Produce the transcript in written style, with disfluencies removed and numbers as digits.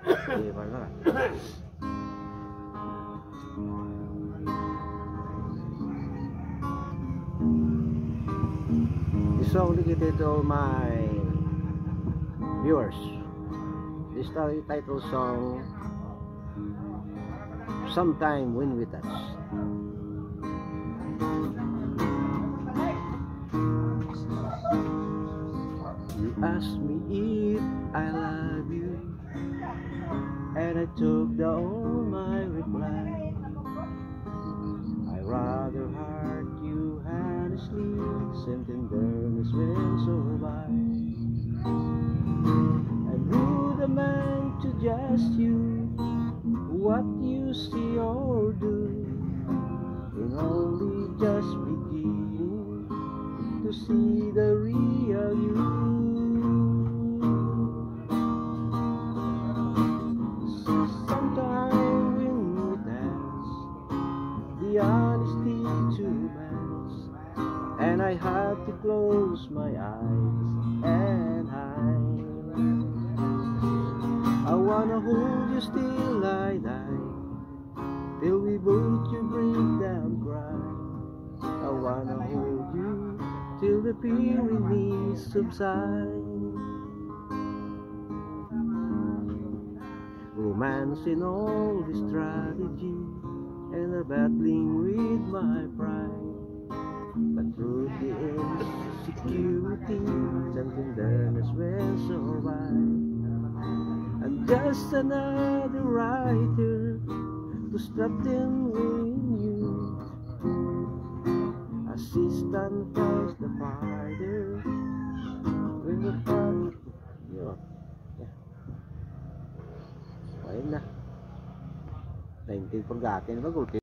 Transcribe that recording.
Di ba na? This song dedicated to all my viewers. This title song, Sometime When We Touch. You asked me if I love you, and I took down my reply. I rather hurt you honestly, sent tenderness will survive. And who the man to just you, what you see or do, in only just beginning to see the real you. Sometime when we dance, the honesty to match, and I have to close my eyes and hide. I wanna hold you still I die, till we both you break down cry. I wanna hold you till the fear in me subside. Romance in all the strategy, and a battling with my pride. But through the insecurity, and tenderness will survive. I'm just another writer to strengthen when you, assistant first the fighter when the fight. Ayun na. 19 forgotten ba?